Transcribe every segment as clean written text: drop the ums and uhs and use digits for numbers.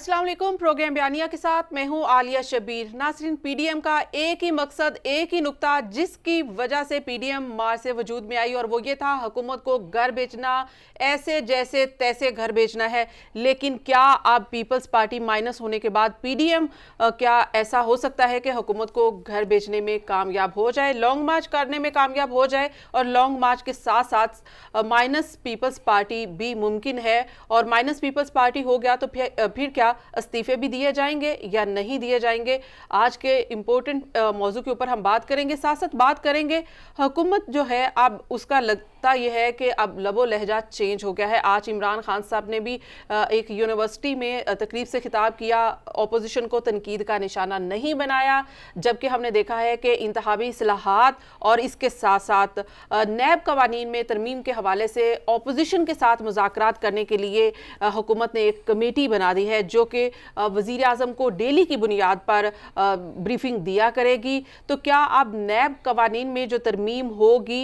अस्सलाम वालेकुम। प्रोग्राम बयानिया के साथ मैं हूं आलिया शबीर। नाज़रीन, पीडीएम का एक ही मकसद, एक ही नुक्ता जिसकी वजह से पीडीएम मार्च से वजूद में आई और वो ये था हुकूमत को घर बेचना, ऐसे जैसे तैसे घर बेचना है। लेकिन क्या अब पीपल्स पार्टी माइनस होने के बाद पीडीएम क्या ऐसा हो सकता है कि हुकूमत को घर बेचने में कामयाब हो जाए, लॉन्ग मार्च करने में कामयाब हो जाए और लॉन्ग मार्च के साथ साथ माइनस पीपल्स पार्टी भी मुमकिन है? और माइनस पीपल्स पार्टी हो गया तो फिर क्या इस्तीफे भी दिए जाएंगे या नहीं दिए जाएंगे? आज के इम्पोर्टेंट मौजू के ऊपर हम बात करेंगे। साथ साथ बात करेंगे हुकूमत जो है अब उसका लगता यह है कि अब लबो लहजा चेंज हो गया है। आज इमरान खान साहब ने भी एक यूनिवर्सिटी में तकरीब से खिताब किया, अपोजिशन को तनकीद का निशाना नहीं बनाया, जबकि हमने देखा है कि इंतखाबी इस्लाहात और इसके साथ साथ नैब कवानीन में तरमीम के हवाले से अपोजिशन के साथ मुज़ाकरात करने के लिए हुकूमत ने एक कमेटी बना दी है जो कि वज़ीर आज़म को डेली की बुनियाद पर ब्रीफिंग दिया करेगी। तो क्या अब नैब कवानीन में जो तरमीम होगी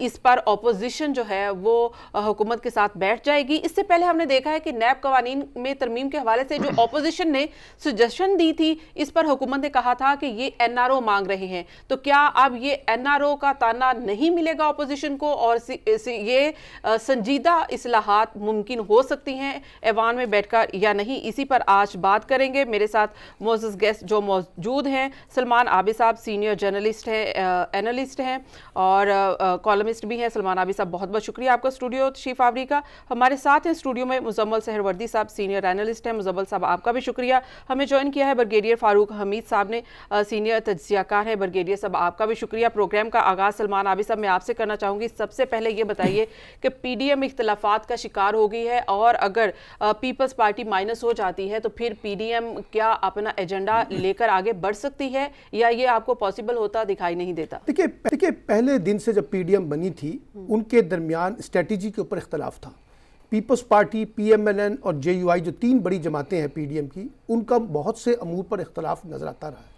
इस पर अपोजिशन जो है वो हुकूमत के साथ बैठ जाएगी? इससे पहले हमने देखा है कि नैब कवानीन में तरमीम के हवाले से जो अपोजिशन ने सजेशन दी थी, इस पर हुकूमत ने कहा था कि ये एनआरओ मांग रहे हैं। तो क्या अब ये एनआरओ का ताना नहीं मिलेगा अपोजिशन को और ये संजीदा इस्लाहात मुमकिन हो सकती हैं ऐवान में बैठकर या नहीं? इसी पर आज बात करेंगे। मेरे साथ मोअज़्ज़ज़ गेस्ट जो मौजूद हैं, सलमान आबिद साहब सीनियर जर्नलिस्ट हैं, एनालिस्ट हैं और कॉलमिस्ट भी हैं। सलमान आबिद साहब, बहुत बहुत शुक्रिया आपका स्टूडियो तशरीफ़ आवरी का। हमारे साथ हैं स्टूडियो में मुज़म्मल सहरवर्दी साहब, सीनियर एनालिस्ट हैं। मुज़म्मल साहब, आपका भी शुक्रिया। हमें ज्वाइन किया है ब्रिगेडियर फ़ारूक हमीद साहब ने, सीनियर तज्ज़ियाकार हैं। ब्रिगेडियर साहब, आपका भी शुक्रिया। प्रोग्राम का आगाज़ सलमान आबिद साहब मैं आपसे करना चाहूँगी। सबसे पहले ये बताइए कि पीडीएम इख्तलाफात का शिकार हो गई है और अगर पीपल्स पार्टी माइनस हो जाती है तो फिर पीडीएम क्या अपना एजेंडा लेकर आगे बढ़ सकती है या ये आपको पॉसिबल होता दिखाई नहीं देता? देखिए पहले दिन से जब पीडीएम बनी थी उनके दरमियान स्ट्रेटजी के ऊपर इख्तलाफ था। पीपल्स पार्टी, पीएमएलएन और जेयूआई जो तीन बड़ी जमातें हैं पीडीएम की, उनका बहुत से अमूर पर इख्तलाफ नजर आता रहा है।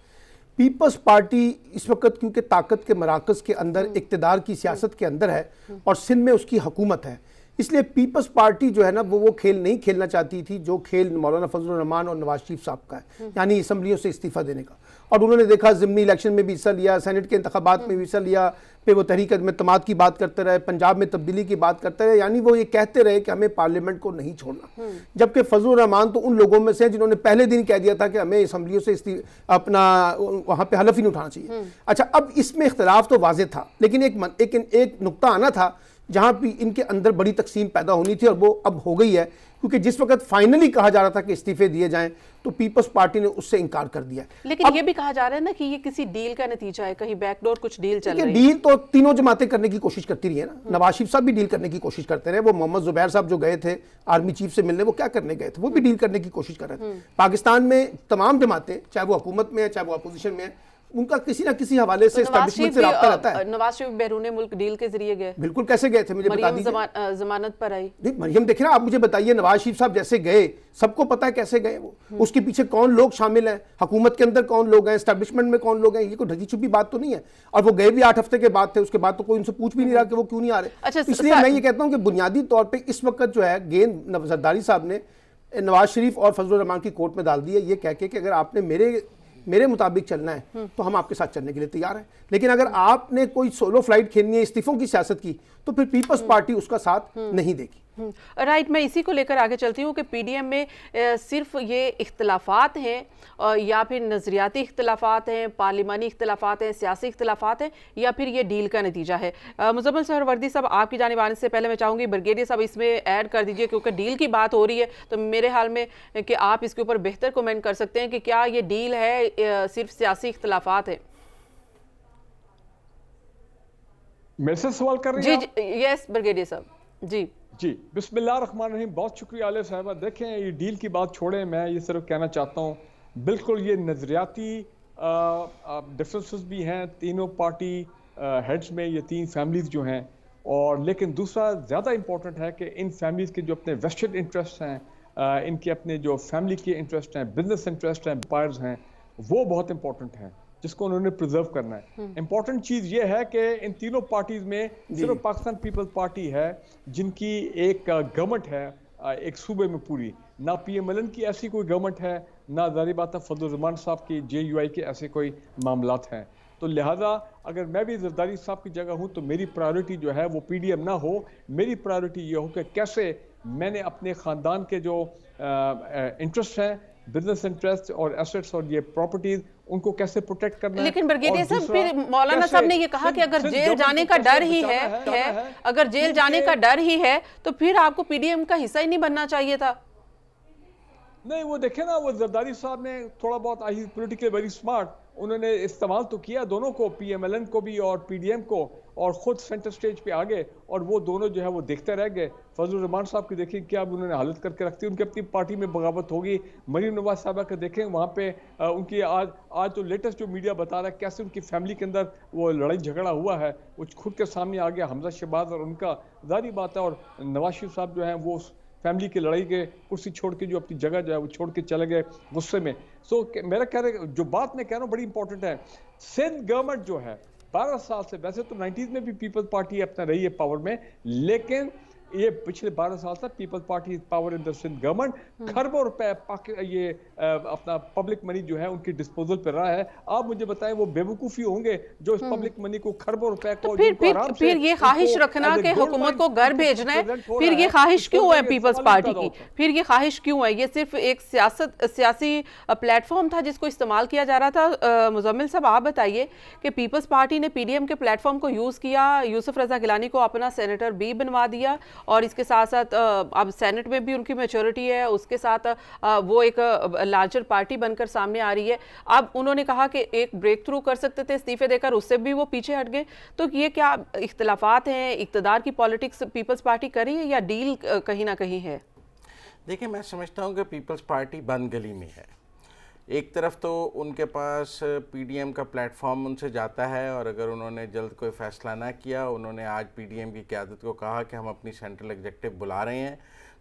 पीपल्स पार्टी इस वक्त क्योंकि ताकत के मराकज़ के अंदर, इक़्तिदार की सियासत के अंदर है और सिंध में उसकी हुकूमत है, इसलिए पीपल्स पार्टी जो है ना वो खेल नहीं खेलना चाहती थी जो खेल मौलाना फजलुर रहमान और नवाज शरीफ साहब का है, यानी असम्बलियों से इस्तीफ़ा देने का। और उन्होंने देखा ज़िमनी इलेक्शन में भी हिस्सा लिया, सेनेट के इंतखाबात में भी हिस्सा लिया, फिर वो तहरीक अदम-ए-इत्तेमाद की बात करते रहे, पंजाब में तब्दीली की बात करते रहे, यानी वो ये कहते रहे कि हमें पार्लियामेंट को नहीं छोड़ना। जबकि फजलुर रहमान तो उन लोगों में से जिन्होंने पहले दिन कह दिया था कि हमें असम्बलियों से अपना वहाँ पर हलफ ही नहीं उठाना चाहिए। अच्छा, अब इसमें इख्तलाफ तो वाज़ेह था, लेकिन एक नुक्ता आना था जहां भी इनके अंदर बड़ी तकसीम पैदा होनी थी और वो अब हो गई है, क्योंकि जिस वक्त फाइनली कहा जा रहा था कि इस्तीफे दिए जाएं तो पीपल्स पार्टी ने उससे इनकार कर दिया। लेकिन ये भी कहा जा रहा है ना कि ये किसी डील का नतीजा है, कहीं बैकडोर कुछ डील चल रही है। डील तो तीनों जमातें करने की कोशिश करती रही है ना। नवाज शरीफ साहब भी डील करने की कोशिश करते रहे। वो मोहम्मद जुबैर साहब जो गए थे आर्मी चीफ से मिलने, वो क्या करने गए थे? वो भी डील करने की कोशिश कर रहे थे। पाकिस्तान में तमाम जमातें, चाहे वो हुकूमत में है चाहे वो अपोजिशन में है, उनका किसी ना किसी हवाले से एस्टैब्लिशमेंट से राब्ता रहता है। नवाज शरीफ बैरून मुल्क डील के जरिए गए। बिल्कुल, कैसे गए थे मुझे बता दीजिए। जमानत पर आई। नहीं मरियम, देखिए ना, आप मुझे बताइए, नवाज शरीफ साहब जैसे गए, सबको पता है कैसे गए वो, उसके पीछे कौन लोग शामिल हैं, हुकूमत के अंदर कौन लोग हैं, एस्टैब्लिशमेंट में कौन लोग हैं, ये कोई ढकी छुपी बात तो नहीं है। और वो गए भी 8 हफ्ते के बाद थे, उसके बाद तो कोई उनसे पूछ भी नहीं रहा कि वो क्यों नहीं आ रहे। अच्छा, इसलिए मैं ये कहता हूँ कि बुनियादी तौर पर इस वक्त जो है गेंद जरदारी साहब ने नवाज शरीफ और फजलुर रहमान की कोर्ट में डाल दी है, ये कह के कि अगर आपने मेरे मुताबिक चलना है तो हम आपके साथ चलने के लिए तैयार हैं, लेकिन अगर आपने कोई सोलो फ्लाइट खेलनी है, इस्तीफों की सियासत की, तो फिर पीपल्स पार्टी उसका साथ नहीं देगी। राइट, मैं इसी को लेकर आगे चलती हूँ कि पीडीएम में सिर्फ ये इख्तलाफात हैं या फिर नज़रियाती इख्तलाफात हैं, पार्लिमानी इख्तलाफात हैं, सियासी इख्तलाफात हैं, या फिर ये डील का नतीजा है? मुज़म्मल सहरवर्दी साहब, आपकी जानिब आने से पहले मैं चाहूँगी ब्रिगेडियर साहब इसमें ऐड कर दीजिए, क्योंकि डील की बात हो रही है तो मेरे हाल में कि आप इसके ऊपर बेहतर कमेंट कर सकते हैं कि क्या ये डील है सिर्फ सियासी इख्तलाफात है? मेरे से सवाल कर रही हैं? जी, यस ब्रिगेडियर साहब। जी बिस्मिल्लाहिर्रहमानिर्रहीम। बहुत शुक्रिया आले साहबा। देखें, ये डील की बात छोड़ें, मैं ये सिर्फ कहना चाहता हूँ, बिल्कुल ये नज़रियाती डिफरेंसेस भी हैं तीनों पार्टी हेड्स में, ये तीन फैमिलीज जो हैं, और लेकिन दूसरा ज़्यादा इम्पोर्टेंट है कि इन फैमिलीज़ के जो अपने वेस्टेड इंटरेस्ट हैं, इनके अपने जो फैमिली के इंटरेस्ट हैं, बिजनेस इंटरेस्ट हैं, एम्पायर्स हैं, वो बहुत इंपॉर्टेंट हैं जिसको उन्होंने प्रिजर्व करना है। इंपॉर्टेंट चीज़ ये है कि इन तीनों पार्टीज में सिर्फ पाकिस्तान पीपल्स पार्टी है जिनकी एक गवर्नमेंट है एक सूबे में पूरी, ना PMLN की ऐसी कोई गवर्नमेंट है, ना ज़ाहिर बात है फजल रहमान साहब की JUI के ऐसे कोई मामलात हैं। तो लिहाजा अगर मैं भी जरदारी साहब की जगह हूं तो मेरी प्रायोरिटी जो है वो PDM ना हो, मेरी प्रायोरिटी ये हो कि कैसे मैंने अपने ख़ानदान के जो इंटरेस्ट हैं, बिजनेस इंटरेस्ट और एसेट्स और ये प्रॉपर्टीज, उनको कैसे प्रोटेक्ट करना है। लेकिन ब्रिगेडियर और साहब, दूसरा, फिर मौलाना साहब ने ये कहा कि अगर जेल जाने का डर ही है, अगर जेल जाने का डर ही है तो फिर आपको PDM का हिस्सा ही नहीं बनना चाहिए था। नहीं, वो देखे ना, वो जरदारी साहब ने थोड़ा बहुत आई पॉलिटिकली वेरी स्मार्ट, उन्होंने इस्तेमाल तो किया दोनों को, PMLN को भी और PDM को, और खुद सेंटर स्टेज पे आ गए, और वो दोनों जो है वो देखते रह गए। फजल रहमान साहब की देखिए क्या उन्होंने हालत करके रखती, उनकी अपनी पार्टी में बगावत होगी। मरीम नवाज साहबा का देखें वहाँ पे उनकी आज तो लेटेस्ट जो मीडिया बता रहा है कैसे उनकी फैमिली के अंदर वो लड़ाई झगड़ा हुआ है, वो खुद के सामने आ गया हमजा शहबाज और उनका, जाहिर बात है। और नवाज शरीफ साहब जो हैं वो फैमिली की लड़ाई के कुर्सी छोड़ के जो अपनी जगह जो है वो छोड़ के चले गए गुस्से में। मेरा कह रहे जो बात मैं कह रहा हूँ बड़ी इंपॉर्टेंट है। सिंध गवर्नमेंट जो है 12 साल से, वैसे तो 90s में भी पीपल्स पार्टी अपना रही है पावर में, लेकिन ये पिछले 12 साल तक Peoples Party power in the Sindh government, खरबों रुपए ये अपना पब्लिक मनी जो है उनकी डिस्पोजल पर रहा है। आप मुझे बताएं वो बेवकूफी होंगे जो इस पब्लिक मनी को खरबों रुपए को, फिर ये ख्वाहिश रखना कि हुकूमत को घर भेजना है, फिर ये ख्वाहिश क्यों है पीपल्स पार्टी की? फिर ये ख्वाहिश क्यों है? ये सिर्फ एक सियासी प्लेटफॉर्म था जिसको इस्तेमाल किया जा रहा था। मुजम्मिल साहब, आप बताइए कि पीपल्स पार्टी ने PDM के प्लेटफॉर्म को यूज किया, यूसुफ रजा गिलानी को अपना सेनेटर भी बनवा दिया, और इसके साथ साथ अब सेनेट में भी उनकी मैच्योरिटी है, उसके साथ वो एक लार्जर पार्टी बनकर सामने आ रही है। अब उन्होंने कहा कि एक ब्रेक थ्रू कर सकते थे इस्तीफे देकर, उससे भी वो पीछे हट गए। तो ये क्या इख्तलाफात हैं, इक़्तिदार की पॉलिटिक्स पीपल्स पार्टी कर रही है या डील कहीं ना कहीं है? देखिए, मैं समझता हूँ कि पीपल्स पार्टी बंद गली में है। एक तरफ तो उनके पास PDM का प्लेटफॉर्म उनसे जाता है, और अगर उन्होंने जल्द कोई फ़ैसला ना किया, उन्होंने आज PDM की क़यादत को कहा कि हम अपनी सेंट्रल एग्जेक्टिव बुला रहे हैं।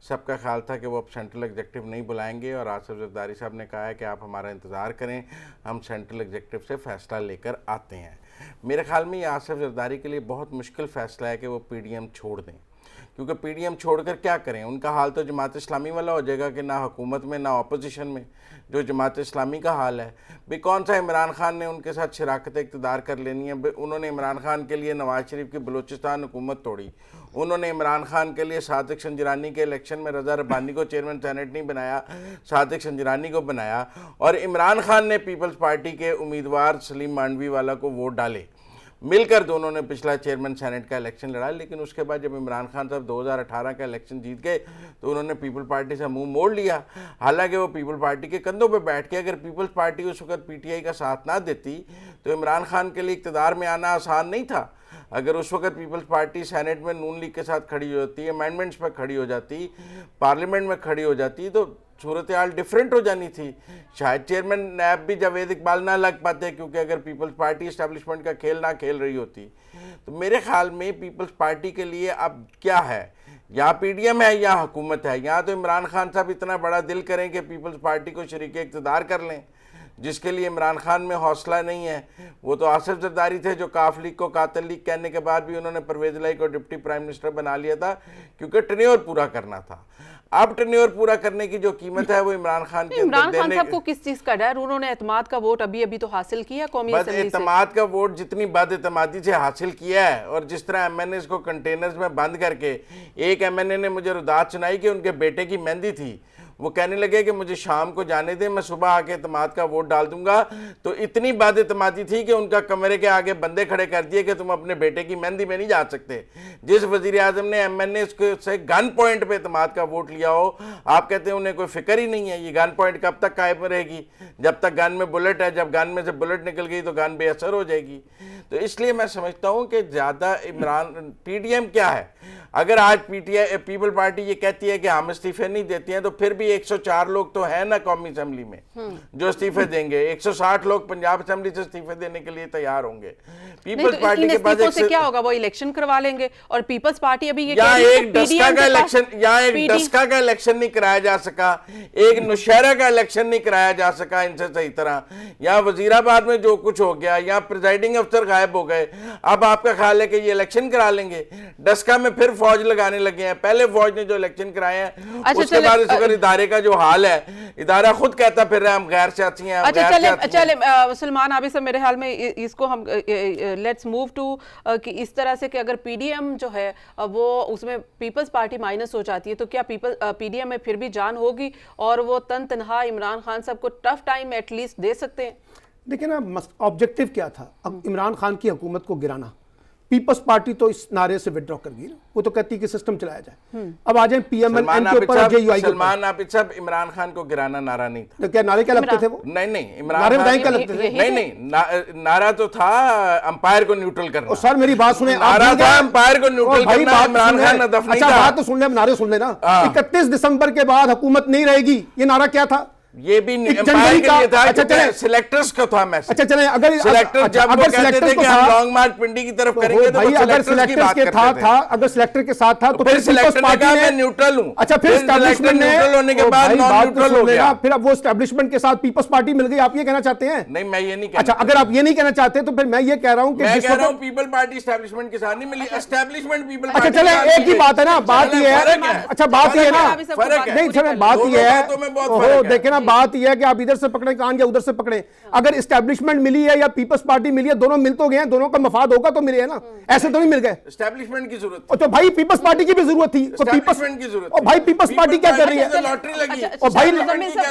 सबका ख्याल था कि वो अब सेंट्रल एग्जेक्टिव नहीं बुलाएंगे, और आसिफ जरदारी साहब ने कहा है कि आप हमारा इंतज़ार करें, हम सेंट्रल एग्जेक्टिव से फ़ैसला लेकर आते हैं। मेरे ख्याल में ये आसिफ जरदारी के लिए बहुत मुश्किल फ़ैसला है कि वो PDM छोड़ दें, क्योंकि PDM छोड़कर क्या करें? उनका हाल तो जमात इस्लामी वाला हो जाएगा कि ना हुकूमत में ना अपोजिशन में, जो जमात इस्लामी का हाल है। भाई कौन सा इमरान खान ने उनके साथ शराकत इक़्तिदार कर लेनी है? उन्होंने इमरान खान के लिए नवाज शरीफ की बलूचिस्तान हुकूमत तोड़ी, उन्होंने इमरान खान के लिए सादिक संजरानी के इलेक्शन में रज़ा रब्बानी को चेयरमैन सेनेट नहीं बनाया, सादिक संजरानी को बनाया, और इमरान खान ने पीपल्स पार्टी के उम्मीदवार सलीम मांडवी वाला को वोट डाले। मिलकर दोनों ने पिछला चेयरमैन सेनेट का इलेक्शन लड़ा, लेकिन उसके बाद जब इमरान खान साहब 2018 का इलेक्शन जीत गए तो उन्होंने पीपल पार्टी से मुंह मोड़ लिया। हालांकि वो पीपल पार्टी के कंधों पे बैठ के, अगर पीपल्स पार्टी उस वक्त PTI का साथ ना देती तो इमरान खान के लिए इक़्तिदार में आना आसान नहीं था। अगर उस वक्त पीपल्स पार्टी सेनेट में नून लीग के साथ खड़ी हो जाती, अमेंडमेंट्स पर खड़ी हो जाती, पार्लियामेंट में खड़ी हो जाती, तो सूरत हाल डिफरेंट हो जानी थी। शायद चेयरमैन नैब भी जावेद इकबाल ना लग पाते, क्योंकि अगर पीपल्स पार्टी इस्टेब्लिशमेंट का खेल ना खेल रही होती। तो मेरे ख्याल में पीपल्स पार्टी के लिए अब क्या है, या PDM है या हुकूमत है। या तो इमरान खान साहब इतना बड़ा दिल करें कि पीपल्स पार्टी को शरीक इक़्तिदार कर लें, जिसके लिए इमरान खान में हौसला नहीं है। वो तो आसिफ जरदारी थे जो काफ लीग को कातिल लीग कहने के बाद भी उन्होंने परवेज़ इलाही को डिप्टी प्राइम मिनिस्टर बना लिया था, क्योंकि टेन्योर पूरा करना था। अब टेन्योर पूरा करने की जो कीमत है वो इमरान खान के इमरान खान साहब को किस चीज़ का डर? उन्होंने एतमाद का वोट अभी तो हासिल किया कौमी असेंबली से। एतमाद का वोट जितनी बदएतमादी से हासिल किया है, और जिस तरह MNAs को कंटेनर्स में बंद करके, एक MNA ने मुझे रुदात सुनाई कि उनके बेटे की मेहंदी थी, वो कहने लगे कि मुझे शाम को जाने दें, मैं सुबह आके एतमाद का वोट डाल दूंगा। तो इतनी बदएतमादी थी कि उनका कमरे के आगे बंदे खड़े कर दिए कि तुम अपने बेटे की मेहंदी में नहीं जा सकते। जिस वज़ीर आज़म ने MNA से गन पॉइंट पे एतमाद का वोट लिया हो, आप कहते हैं उन्हें कोई फिक्र ही नहीं है। ये गन पॉइंट कब तक कायम रहेगी? जब तक गन में बुलेट है। जब गन में से बुलेट निकल गई तो गन बेअसर हो जाएगी। तो इसलिए मैं समझता हूँ कि ज़्यादा इमरान PDM क्या है, अगर आज पीपल पार्टी ये कहती है कि हम इस्तीफे नहीं देती हैं, तो फिर भी 104 लोग तो हैं ना कौमी असेंबली में जो इस्तीफे देंगे। 160 लोग पंजाब असेंबली से इस्तीफे देने के लिए तैयार होंगे। पीपल्स पार्टी के पास से क्या होगा? वो इलेक्शन करवा लेंगे, और पीपल्स पार्टी अभी ये एक डस्का का इलेक्शन, या एक डस्का का इलेक्शन नहीं कराया जा सका, एक नौशहरा का इलेक्शन नहीं कराया जा सका इनसे सही तरह, या वजीराबाद में जो कुछ हो गया, या प्रिजाइडिंग अफसर गायब हो गए। अब आपका ख्याल है कि ये इलेक्शन करा लेंगे? डस्का में फिर फौज लगाने लगे हैं। पहले फौज ने जो इलेक्शन कराए हैं, उसके बाद इस वक्त इदारे इदारे का जो हाल है, इदारा खुद कहता फिर रहा है हम गैर सियासी हैं, हम अच्छा गैर चले सियासी हैं। चले सलमान आबिद साहब, मेरे ख्याल में इसको हम लेट्स मूव टू कि इस तरह से कि अगर पीडीएम जो है वो उसमें पीपल्स पार्टी माइनस हो जाती है तो क्या पीडीएम में फिर भी जान होगी और वो तनहा इमरान खान साहब को टफ टाइम एटलीस्ट दे सकते हैं? देखिए ना, ऑब्जेक्टिव क्या था? अब इमरान खान की हुकूमत को गिराना। पीपल्स पार्टी तो इस नारे से विड्रॉ कर गई ना, वो तो कहती है कि सिस्टम चलाया जाए। अब आ जाए पीएमएल के ऊपर, जेयूआई के ऊपर। सलमान आबिद साहब, इमरान खान को गिराना नारा नहीं था। तो क्या नारे क्या लगते थे वो? नहीं, इमरान नारे खान बताइए क्या लगते थे? नहीं, नारा तो था अंपायर को न्यूट्रल करना। सर मेरी बात सुने, नारा था अंपायर को न्यूट्रल करना, इमरान खान हदफ नहीं अच्छा था। बात तो सुन ले, नारे सुन लेना। 31 दिसंबर के बाद हुकूमत नहीं रहेगी, ये नारा क्या था? ये भी एक अंपायर जनवरी के का- लिए था, अच्छा, क्योंकि चले- सिलेक्टर्स का था मैसेज। अच्छा चले, अगर सिलेक्टर अच्छा, जब वो अगर कहते सिलेक्टर्स थे को कि था, हम लॉन्ग मार्च पिंडी की तरफ करेंगे तो भाई वो अगर सिलेक्टर्स की सिलेक्टर्स बात के करते था थे। अगर सिलेक्टर के साथ था तो फिर पीपल्स सिलेक्टर ने पार्टी कहा ने मैं न्यूट्रल हूं। अच्छा फिर फिर एस्टैब्लिशमेंट ने न्यूट्रल होने के ओ बाद भाई, नॉन बात तो न्यूट्रल सुन हो लेना, गया। फिर अब वो एस्टैब्लिशमेंट के साथ पीपल्स पार्टी मिल गई, आप ये कहना चाहते हैं? नहीं, मैं ये नहीं कहना अच्छा अगर आप ये नहीं कहना चाहते तो फिर मैं ये कह रहा हूं कि मैं जिस कह रहा हूं वक्त- पीपल पार्टी एस्टैब्लिशमेंट के साथ नहीं मिली, एस्टैब्लिशमेंट पीपल अच्छा पार्टी चले, के साथ एक ही मिली। बात है ना, बात ये फर्क है। अच्छा बात ये है ना, फर्क है। नहीं सर बात दोनों ये है, बातों में बहुत ओहो, फर्क है। देखे ना, बात ये है कि आप इधर से पकड़े कान या उधर से पकड़े। अगर एस्टैब्लिशमेंट मिली है या पीपल्स पार्टी मिली है, दोनों मिल तो गए हैं, दोनों का मफाद होगा तो मिले है ना, ऐसे तो नहीं मिल गए। एस्टैब्लिशमेंट की जरूरत और तो भाई पीपल्स पार्टी की भी जरूरत थी, तो एस्टैब्लिशमेंट की जरूरत और भाई पीपल्स पार्टी क्या कर रही है? लॉटरी लगी और भाई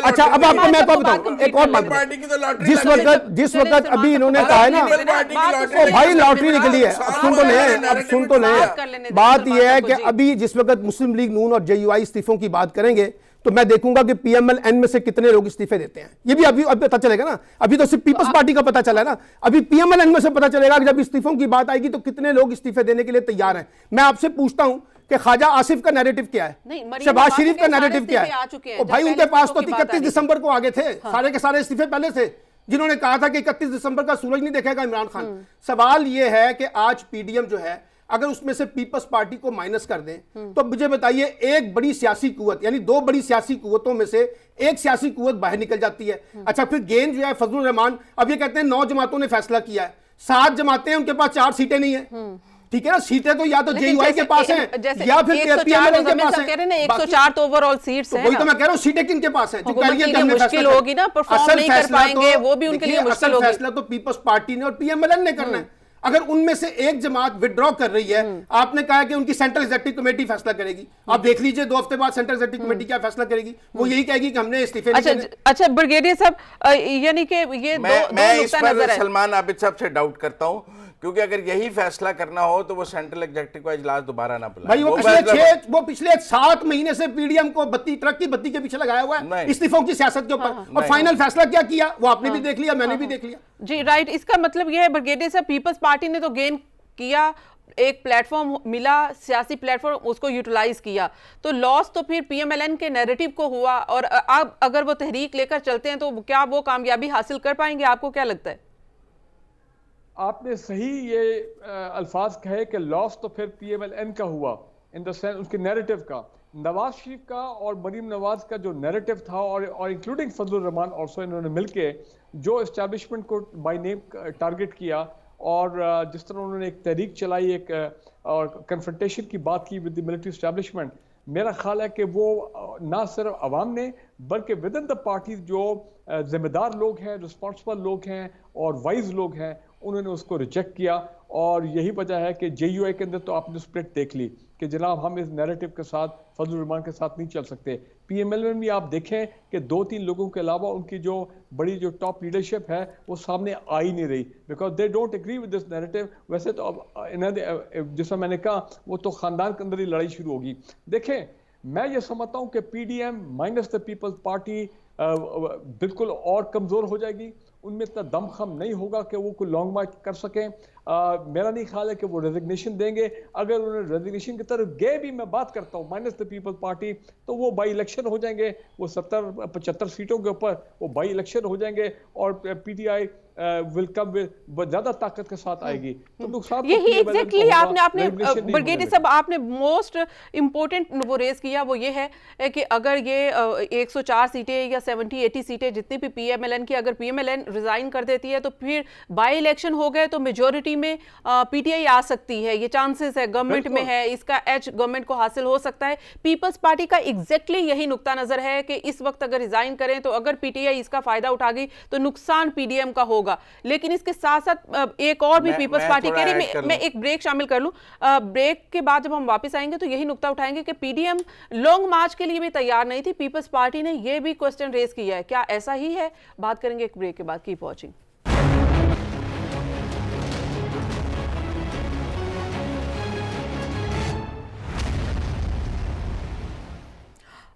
अच्छा अब आपको मैं बताऊं एक और बात पार्टी की तो लॉटरी जिस वक्त अभी इन्होंने कहा है ना, ओ भाई लॉटरी निकली है, अब सुन तो लें, बात यह है कि अभी जिस वक्त मुस्लिम लीग नून और जेयूआई इस्तीफों की बात करेंगे तो मैं देखूंगा कि पीएमएल-एन में से कितने लोग इस्तीफे देते हैं। ये भी अभी पता चलेगा ना, अभी तो सिर्फ पीपल्स पार्टी का पता चला है ना, अभी पीएमएल-एन में से पता चलेगा कि जब इस्तीफों की बात आएगी तो कितने लोग इस्तीफे देने के लिए तैयार हैं। मैं आपसे पूछता हूं कि ख्वाजा आसिफ का नैरेटिव क्या है, शहबाज शरीफ का नैरेटिव क्या है? भाई उनके पास तो 31 दिसंबर को आगे थे, सारे के सारे इस्तीफे पहले थे, जिन्होंने कहा था कि 31 दिसंबर का सूरज नहीं देखेगा इमरान खान। सवाल यह है कि आज पीडीएम जो है अगर उसमें से पीपल्स पार्टी को माइनस कर दें तो मुझे बताइए, एक बड़ी सियासी कुव्वत यानी दो बड़ी सियासी कुव्वतों में से एक सियासी कुव्वत बाहर निकल जाती है। अच्छा फिर गेंद जो है फजलुर रहमान, अब ये कहते हैं 9 जमातों ने फैसला किया है, 7 जमातें हैं, उनके पास 4 सीटें नहीं है। ठीक है ना, सीटें तो या तो जेयूआई के पास हैं या फिर पीएमएल के पास हैं। 104 तो ओवरऑल सीट्स हैं, वही तो मैं कह रहा हूं, सीटें किनके पास हैं? जो कह रही है कि हमने मुश्किल फैसला होगी ना, परफॉर्म नहीं कर पाएंगे, वो भी उनके लिए मुश्किल होगी। फैसला तो पीपल्स पार्टी ने और पीएमएल ने करना है। अगर उनमें से एक जमात विड्रॉ कर रही है, आपने कहा कि उनकी सेंट्रल एग्जीक्यूटिव कमेटी फैसला करेगी, आप देख लीजिए 2 हफ्ते बाद सेंट्रल एग्जीक्यूटिव कमेटी क्या फैसला करेगी, वो यही कहेगी कि हमने इस्तीफे नहीं देने। अच्छा ब्रिगेडियर साहब, यानी कि ये मैं इस नुक्ता नजर पर है। सलमान आबिद साहब से डाउट करता हूं, क्योंकि अगर यही फैसला करना हो तो वो सेंट्रल एग्जीक्यूटिव का इजलास दोबारा ना बुलाए। भाई वो पिछले 7 महीने से पीडीएम को ट्रक की बत्ती के पीछे लगाया हुआ है इस्तीफों की सियासत के ऊपर, और फाइनल फैसला क्या किया वो आपने भी देख लिया, मैंने भी देख लिया। जी राइट, इसका मतलब यह है ब्रिगेडियर साहब, पीपल्स पार्टी ने तो गेन किया, एक प्लेटफॉर्म मिला, सियासी प्लेटफॉर्म, उसको यूटिलाइज किया, तो लॉस तो फिर पीएमएलएन के नैरेटिव को हुआ। और अब अगर वो तहरीक लेकर चलते हैं तो क्या वो कामयाबी हासिल कर पाएंगे? आपको क्या लगता है? आपने सही ये अल्फाज कहे कि लॉस तो फिर पीएमएलएन का हुआ, इन द सेंस उसके नैरेटिव का। नवाज शरीफ का और मरीम नवाज का जो नैरेटिव था, और इंक्लूडिंग फजलुर रहमान ऑल्सो, इन्होंने मिलके जो एस्टैब्लिशमेंट को बाय नेम टारगेट किया, और जिस तरह उन्होंने एक तहरीक चलाई, एक और कन्फ्रंटेशन की बात की विद द मिलिट्री एस्टैब्लिशमेंट, मेरा ख्याल है कि वो ना सिर्फ अवाम ने बल्कि विद इन द पार्टी जो जिम्मेदार लोग हैं, रिस्पॉन्सिबल लोग हैं और वाइज लोग हैं, उन्होंने उसको रिजेक्ट किया। और यही वजह है कि जेयूआई के अंदर तो आपने स्प्लिट देख ली कि जनाब हम इस नैरेटिव के साथ, फजलुर रहमान के साथ नहीं चल सकते। पीएमएल में भी आप देखें कि 2-3 लोगों के अलावा उनकी जो बड़ी जो टॉप लीडरशिप है वो सामने आ ही नहीं रही, because they don't agree with this narrative. वैसे तो अब जैसा मैंने कहा, वो तो खानदान के अंदर ही लड़ाई शुरू होगी। देखें, मैं ये समझता हूँ कि PDM minus the Peoples Party बिल्कुल और कमज़ोर हो जाएगी, उनमें इतना दमखम नहीं होगा कि वो कोई लॉन्ग मार्च कर सकें। मेरा नहीं ख्याल है कि वो रेजिग्नेशन देंगे। अगर उन्होंने रेजिग्नेशन की तरफ गए भी, मैं बात करता हूँ माइनस द पीपल्स पार्टी, तो वो बाई इलेक्शन हो जाएंगे, वो 70-75 सीटों के ऊपर वो बाई इलेक्शन हो जाएंगे, और पीटीआई विल कम ज्यादा ताकत के साथ आएगी। तो नुकसान यही एग्जैक्टली आपने ब्रिगेडियर साहब, आपने मोस्ट इंपॉर्टेंट वो रेज किया, वो ये है कि अगर ये 104 सीटें या 70-80 सीटें जितनी भी पीएमएलएन की, अगर पीएमएलएन रिजाइन कर देती है तो फिर बाई इलेक्शन हो गए तो मेजोरिटी में पीटीआई आ सकती है, ये चांसेस है, गवर्नमेंट में है, इसका एज गवर्नमेंट को हासिल हो सकता है। पीपल्स पार्टी का एग्जैक्टली यही नुक्ता नजर है कि इस वक्त अगर रिजाइन करें तो अगर पीटीआई इसका फायदा उठा गई तो नुकसान पीडीएम का होगा। लेकिन इसके साथ साथ एक और भी पीपल्स पार्टी कह रही, मैं एक ब्रेक शामिल कर लूं, ब्रेक के बाद जब हम वापस आएंगे तो यही नुक्ता उठाएंगे कि पीडीएम लॉन्ग मार्च के लिए भी तैयार नहीं थी, पीपल्स पार्टी ने यह भी क्वेश्चन रेज किया है, क्या ऐसा ही है? बात करेंगे एक ब्रेक के बाद। Keep watching.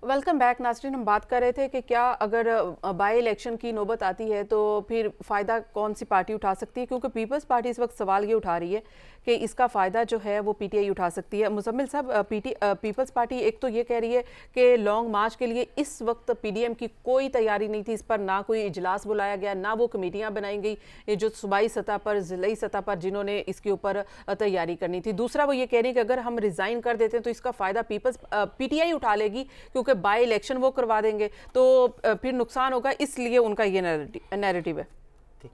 वेलकम बैक नाज़रीन। हम बात कर रहे थे कि क्या अगर बाई इलेक्शन की नौबत आती है तो फिर फ़ायदा कौन सी पार्टी उठा सकती है, क्योंकि पीपल्स पार्टी इस वक्त सवाल ये उठा रही है कि इसका फ़ायदा जो है वो पीटीआई उठा सकती है। मुजम्मिल साहब, पीपल्स पार्टी एक तो ये कह रही है कि लॉन्ग मार्च के लिए इस वक्त पीडीएम की कोई तैयारी नहीं थी, इस पर ना कोई इजलास बुलाया गया, ना वो कमेटियाँ बनाई गई ये जो सूबाई सतह पर, ज़िलाई सतह पर जिन्होंने इसके ऊपर तैयारी करनी थी। दूसरा वो ये कह रही है कि अगर हम रिज़ाइन कर देते हैं तो इसका फ़ायदा पीटीआई उठा लेगी, क्योंकि बाई इलेक्शन वो करवा देंगे तो फिर नुकसान होगा, इसलिए उनका ये नैरेटिव है।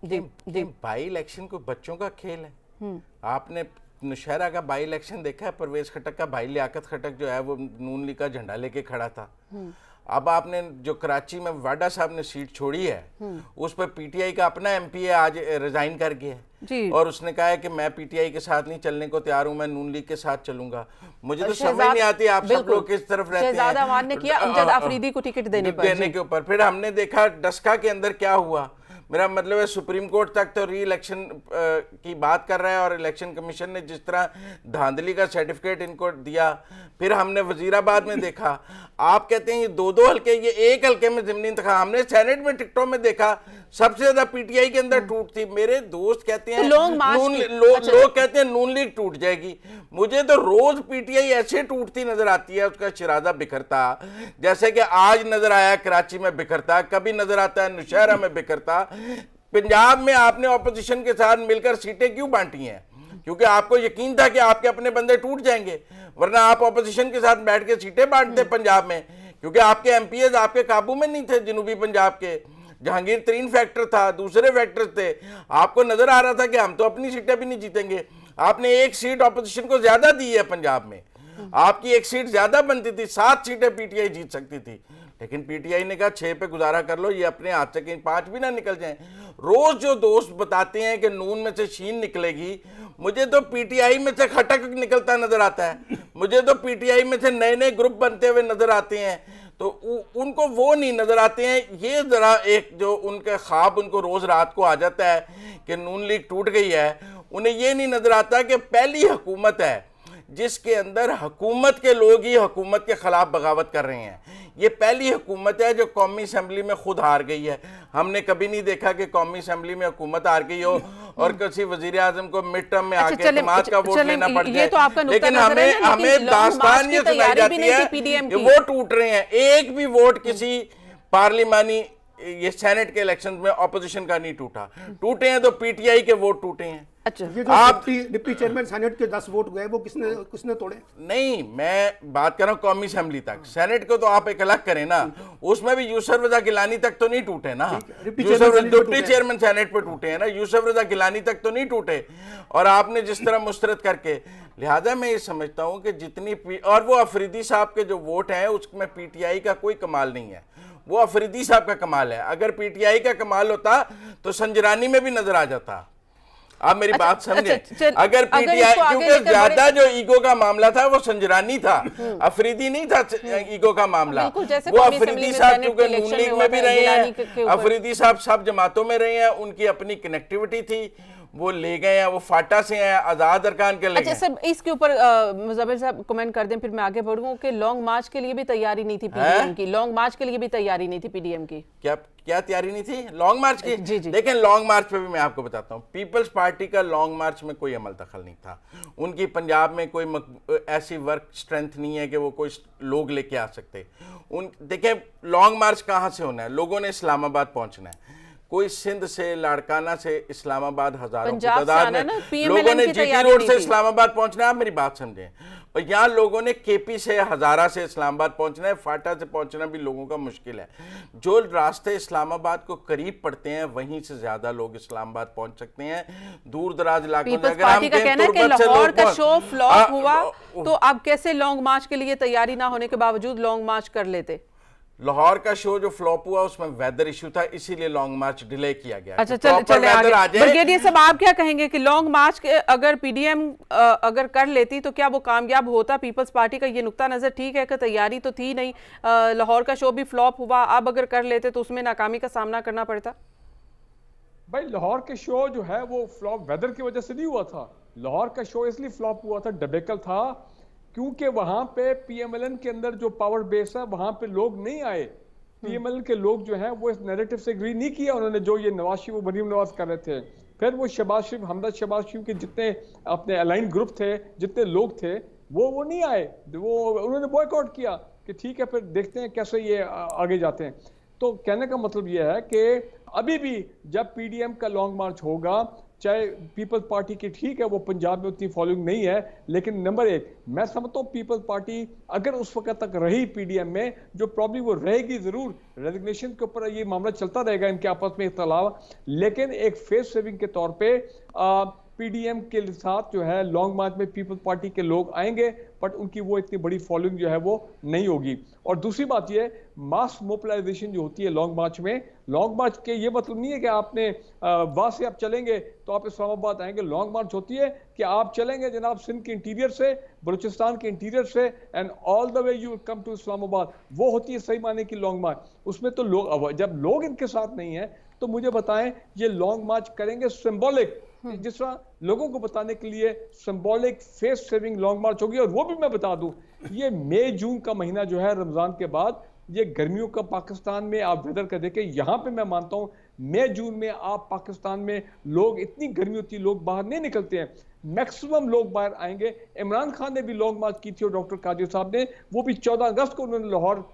जी, बाई इलेक्शन को बच्चों का खेल है। आपने नौशहरा का बाई इलेक्शन देखा है? परवेज खटक का भाई लियाकत खटक जो है वो नून लीग का झंडा लेके खड़ा था। अब आपने जो कराची में वाडा साहब ने सीट छोड़ी है उस पर पीटीआई का अपना एमपी है, आज रिजाइन कर गया है और उसने कहा है कि मैं पीटीआई के साथ नहीं चलने को तैयार हूं, मैं नून लीग के साथ चलूंगा। मुझे तो समझ नहीं आती आप सब लोग किस तरफ रहते हैं। शहजाद अमान ने किया अमजद आफरीदी को टिकट देने के ऊपर, फिर हमने देखा डस्का के अंदर क्या हुआ। मेरा मतलब है सुप्रीम कोर्ट तक तो री इलेक्शन की बात कर रहा है और इलेक्शन कमीशन ने जिस तरह धांधली का सर्टिफिकेट इनको दिया, फिर हमने वजीराबाद में देखा। आप कहते हैं ये दो हल्के, ये एक हल्के में ज़मीनी इंतखाब। हमने सेनेट में टिकटों में देखा सबसे ज्यादा पीटीआई के अंदर टूट थी। मेरे दोस्त कहते हैं लोग कहते हैं नून लीग टूट जाएगी। मुझे तो रोज पीटीआई ऐसे टूटती नजर आती है, उसका शिराजा बिखरता, जैसे कि आज नजर आया कराची में बिखरता, कभी नजर आता है नौशहरा में बिखरता। पंजाब में आपने ऑपोजिशन के साथ मिलकर सीटें क्यों बांटी हैं? क्योंकि आपको यकीन था कि आपके अपने बंदे टूट जाएंगे, वरना आप ऑपोजिशन के साथ बैठ के सीटें बांटते पंजाब में, क्योंकि आपके एमपीएस आपके काबू में नहीं थे। जनूबी पंजाब के जहांगीर तरीन फैक्टर था, दूसरे फैक्टर्स थे। आपको नजर आ रहा था कि हम तो अपनी सीटें भी नहीं जीतेंगे। आपने एक सीट ऑपोजिशन को ज्यादा दी है पंजाब में, आपकी एक सीट ज्यादा बनती थी, 7 सीटें पीटीआई जीत सकती थी, लेकिन पीटीआई ने कहा 6 पे गुजारा कर लो, ये अपने हाथ से कहीं 5 भी ना निकल जाएं। रोज जो दोस्त बताते हैं कि नून में से शीन निकलेगी, मुझे तो पीटीआई में से खटक निकलता नजर आता है। मुझे तो पीटीआई में से नए नए ग्रुप बनते हुए नजर आते हैं, तो उनको वो नहीं नजर आते हैं। ये जरा एक जो उनके ख्वाब उनको रोज रात को आ जाता है कि नून लीग टूट गई है, उन्हें ये नहीं नजर आता कि पहली हुकूमत है जिसके अंदर हुकूमत के लोग ही हुकूमत के खिलाफ बगावत कर रहे हैं। ये पहली हुकूमत है जो कौमी असम्बली में खुद हार गई है। हमने कभी नहीं देखा कि कौमी असम्बली में हुकूमत हार गई हो और किसी वजीर आजम को मिड टर्म में आके समाज का वोट लेना पड़ जाए। लेकिन हमें दास्तान ये सुनाई जाती है कि वो टूट रहे हैं। एक भी वोट किसी पार्लिमानी ये सेनेट के इलेक्शन में ऑपोजिशन का नहीं टूटा। टूटे हैं तो पीटीआई के वोट टूटे हैं। अच्छा, ये जो आप डिप्टी चेयरमैन सेनेट के 10 वोट गए वो किसने तोड़े? नहीं, मैं बात कर रहा हूँ कौमी असेंबली तक। सेनेट को तो आप एक अलग करें ना, उसमें भी यूसुफ रजा गिलानी तक तो नहीं टूटे ना। डिप्टी चेयरमैन सेनेट पे टूटे हैं ना, यूसुफ रजा गिलानी तक तो नहीं टूटे। और आपने जिस तरह मुस्तरद करके, लिहाजा मैं ये समझता हूँ कि जितनी और वो अफरीदी साहब के जो वोट हैं उसमें पीटीआई का कोई कमाल नहीं है, वो अफरीदी साहब का कमाल है। अगर पीटीआई का कमाल होता तो संजरानी में भी नजर आ जाता। आप मेरी बात समझे। अगर पीटीआई, क्योंकि ज्यादा जो ईगो का मामला था वो संजरानी था, अफरीदी नहीं था ईगो का मामला। वो अफरीदी साहब चूंकि नून लीग में भी रहे हैं, अफरीदी साहब सब जमातों में रहे हैं, उनकी अपनी कनेक्टिविटी थी, वो ले गए हैं, वो फाटा से हैं, आजाद अरकान के ले गए। अच्छा सर, इसके ऊपर मुज़म्मिल साहब कमेंट कर दें, फिर मैं आगे बढ़ूं कि लॉन्ग मार्च के लिए भी तैयारी नहीं थी पीडीएम की। लॉन्ग मार्च के लिए भी तैयारी नहीं थी पीडीएम की। क्या तैयारी नहीं थी लॉन्ग मार्च की? जी जी। देखें, लॉन्ग मार्च पे भी मैं आपको बताता हूँ, पीपल्स पार्टी का लॉन्ग मार्च में कोई अमल दखल नहीं था। उनकी पंजाब में कोई ऐसी वर्क स्ट्रेंथ नहीं है कि वो कोई लोग लेके आ सकते। देखें, लॉन्ग मार्च कहाँ से होना है? लोगों ने इस्लामाबाद पहुंचना है, कोई सिंध से, लाड़काना से, इस्लामाबाद हजारों की पंजाब से तादाद आना में ना, PMLN लोगों ने की जीटी तैयारी रोड नहीं से थी। इस्लामाबाद पहुंचना है। आप मेरी बात समझें, और यहाँ लोगों ने केपी से, हजारा से इस्लामाबाद पहुंचना है, फाटा से पहुंचना भी लोगों का मुश्किल है। जो रास्ते इस्लामाबाद को करीब पड़ते हैं वहीं से ज्यादा लोग इस्लामाबाद पहुंच सकते हैं। दूर दराज इलाकों में पीपल्स अगर हम पार्टी का कहें कहना है कि तुर्बत से लाहौर लोग का पहुंच- शो फ्लॉप आ- हुआ तो अब कैसे लॉन्ग मार्च के लिए तैयारी ना होने के बावजूद लॉन्ग मार्च कर लेते। लाहौर का शो जो फ्लॉप हुआ उसमें वेदर इशू था, इसीलिए लॉन्ग मार्च डिले किया गया। अच्छा, तो proper चले weather आ आगे। जाए। ब्रिगेडियर साहब, आप क्या कहेंगे कि लॉन्ग मार्च के अगर पीडीएम अगर कर लेती तो क्या वो कामयाब होता? पीपल्स पार्टी का ये नुक्ता नजर ठीक है कि तैयारी तो थी नहीं, लाहौर का शो भी फ्लॉप हुआ, अब अगर कर लेते तो उसमें नाकामी का सामना करना पड़ता। भाई लाहौर के शो जो है वो फ्लॉप वेदर की वजह से नहीं हुआ था। लाहौर का शो इसलिए फ्लॉप हुआ था, डबेकल था, क्योंकि वहां पे पीएमएलएन के अंदर जो पावर बेस है वहां पे लोग नहीं आए। पीएमएलएन के लोग जो हैं वो इस नैरेटिव से एग्री नहीं किया उन्होंने, जो ये नवाज शरीफ मरीम नवाज कर रहे थे। फिर वो शहबाज शरीफ, हमदर्द शहबाज शरीफ के जितने अपने अलाइन ग्रुप थे, जितने लोग थे, वो नहीं आए, वो उन्होंने बॉयकॉट किया कि ठीक है फिर देखते हैं कैसे ये आगे जाते हैं। तो कहने का मतलब ये है कि अभी भी जब पीडीएम का लॉन्ग मार्च होगा, चाहे पीपल्स पार्टी की ठीक है वो पंजाब में उतनी फॉलोइंग नहीं है, लेकिन नंबर एक मैं समझता हूँ पीपल्स पार्टी अगर उस वक्त तक रही पीडीएम में, जो प्रॉब्लम वो रहेगी जरूर, रेजिग्नेशन के ऊपर ये मामला चलता रहेगा इनके आपस में इख्तलाफ, लेकिन एक फेस सेविंग के तौर पे पीडीएम के साथ जो है लॉन्ग मार्च में पीपल्स पार्टी के लोग आएंगे, बट उनकी वो इतनी बड़ी फॉलोइंग जो है वो नहीं होगी। और दूसरी बात ये मास मोबिलाइजेशन जो होती है लॉन्ग मार्च में, लॉन्ग मार्च के ये मतलब नहीं है कि आपने वहां से आप चलेंगे तो आप इस्लामाबाद आएंगे। लॉन्ग मार्च होती है कि आप चलेंगे जनाब सिंध के इंटीरियर से, बलूचिस्तान के इंटीरियर से, and all the way you come to Islamabad. वो होती है सही माने की लॉन्ग मार्च। उसमें तो लोग, जब लोग इनके साथ नहीं है तो मुझे बताएं ये लॉन्ग मार्च करेंगे सिंबॉलिक, जिस तरह लोगों को बताने के लिए सिंबॉलिक फेस सेविंग लॉन्ग मार्च होगी। और वो भी मैं बता दूं, ये मई जून का महीना जो है रमजान के बाद, ये गर्मियों का पाकिस्तान में आप वेदर का देखें, यहां पे मैं मानता हूं मई जून में आप पाकिस्तान में लोग, इतनी गर्मी होती है लोग बाहर नहीं निकलते हैं, मैक्सिमम लोग बाहर आएंगे। इमरान खान ने भी लॉन्ग मार्च की थी और डॉक्टर कादिर साहब ने, वो भी 14 अगस्त को उन्होंने लाहौर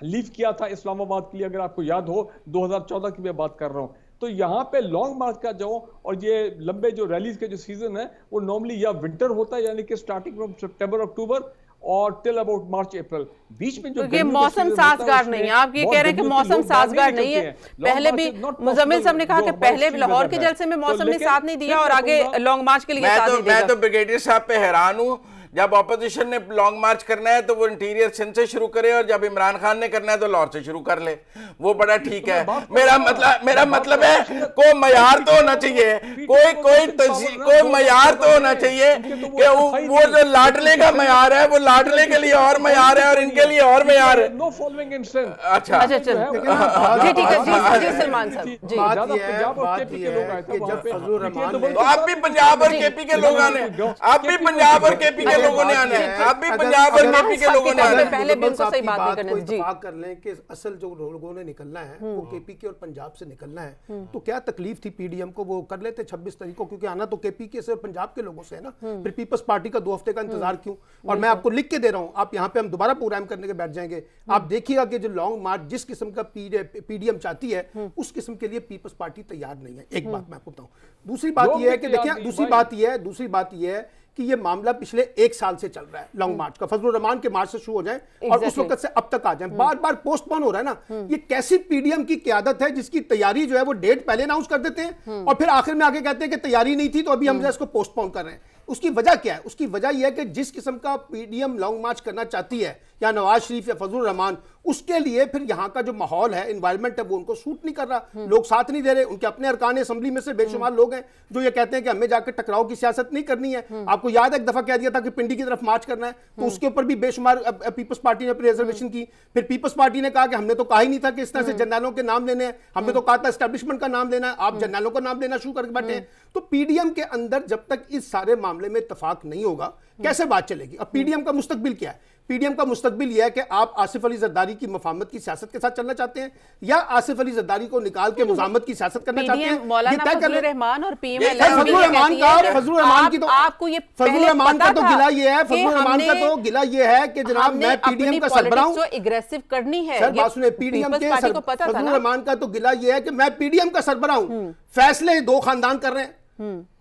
लीव किया था इस्लामाबाद के लिए, अगर आपको याद हो 2014 की मैं बात कर रहा हूं। तो यहाँ पे लॉन्ग मार्च का जो और ये लंबे जो रैलीज के जो सीजन है वो नॉर्मली या विंटर होता है, यानी कि स्टार्टिंग फ्रॉम सितंबर अक्टूबर और टिल अबाउट मार्च अप्रैल, बीच में जो ये मौसम साजगार नहीं है। आप ये कह रहे हैं कि मौसम साजगार नहीं है। पहले भी मुजम्मिल साहब ने कहा कि पहले लाहौर के जलसे में मौसम ने साथ नहीं दिया और आगे लॉन्ग मार्च के लिए साथ नहीं देगा। मैं तो ब्रिगेडियर साहब पे हैरान हूँ, जब ऑपोजिशन ने लॉन्ग मार्च करना है तो वो इंटीरियर सिंध से शुरू करे, और जब इमरान खान ने करना है तो लाहौर से शुरू कर ले, वो बड़ा ठीक है। मेरा मतलब है कोई मयार तो होना चाहिए, कोई मयार तो होना चाहिए कि वो जो लाडले का मयार है वो लाडले के लिए और मयार है और इनके लिए और मयार है। Know following instant. अच्छा जी, ठीक है जी सलमान साहब जी। तो आप भी पंजाब और केपी के लोग आने, आप भी पंजाब और केपी के लोगों ने आना है, आप भी पंजाब और केपी के लोगों ने आना है। पहले भी उनको सही बात नहीं करने को जी। इत्तेफाक कर लें कि असल जो लोगों ने निकलना है वो केपी के और पंजाब से निकलना है, तो क्या तकलीफ थी पीडीएम को, वो कर लेते 26 तारीख को, क्योंकि आना तो केपी के से और पंजाब के लोगों से है ना। फिर पीपल्स पार्टी का 2 हफ्ते का इंतजार क्यों? और मैं आपको लिख के दे रहा हूं, आप यहाँ पे हम दोबारा प्रोग्राम करने के बैठ जाएंगे, आप देखिएगा कि जो लॉन्ग मार्च जिस किस्म का पीडीएम चाहती है उस किस्म के लिए पीपल्स पार्टी तैयार नहीं है। एक बात मैं आपको बताऊं। दूसरी बात यह है कि देखिए, दूसरी बात यह है कि ये मामला पिछले 1 साल से चल रहा है लॉन्ग मार्च का। फजलुर रहमान के मार्च से शुरू हो जाए और उस वक्त से अब तक आ जाए, बार बार पोस्टपोन हो रहा है ना। ये कैसी पीडीएम की क्यादत है जिसकी तैयारी जो है वो डेट पहले अनाउंस कर देते हैं और फिर आखिर में आके कहते हैं कि तैयारी नहीं थी तो अभी हम इसको पोस्टपोन कर रहे हैं। उसकी वजह क्या है? उसकी वजह यह है कि जिस किस्म का पीडीएम लॉन्ग मार्च करना चाहती है या नवाज शरीफ या फजलुर रहमान, उसके लिए फिर यहाँ का जो माहौल है, एनवायरनमेंट है, वो उनको सूट नहीं कर रहा। लोग साथ नहीं दे रहे। उनके अपने अरकान असेंबली में से बेशुमार लोग हैं जो ये कहते हैं कि हमें जाकर टकराव की सियासत नहीं करनी है। आपको याद है एक दफा कह दिया था कि पिंडी की तरफ मार्च करना है, तो उसके ऊपर भी बेशुमार पीपल्स पार्टी ने अपनी रिजर्वेशन की। फिर पीपल्स पार्टी ने कहा कि हमने तो कहा ही नहीं था कि इस तरह से जर्नलों के नाम लेने हैं, हमने तो कहा था एस्टेब्लिशमेंट का नाम लेना है, आप जर्नलों का नाम लेना शुरू करके बैठे हैं। तो पीडीएम के अंदर जब तक इस सारे मामले में इत्तेफाक नहीं होगा कैसे बात चलेगी? अब पीडीएम का मुस्तकबिल क्या है? पीडीएम का मुस्तकबिल यह है कि आप आसिफ अली जरदारी की मफाहमत की सियासत के साथ चलना चाहते हैं या आसिफ अली जरदारी को निकाल के मुजामत की सियासत करना चाहते हैं, मौलाना ये तय कर फजलुर लें। रहमान और फजलुर रहमान की तो आपको ये फजलुर रहमान का तो गिला ये है, फजलुर रहमान का तो गिला ये है कि जनाब मैं पीडीएम का सरबराह हूं, जो एग्रेसिव करनी है सर बात सुने, पीडीएम के फजलुर रहमान का तो गिला ये है कि मैं पीडीएम का सरबराह हूं, फैसले दो खानदान कर रहे हैं,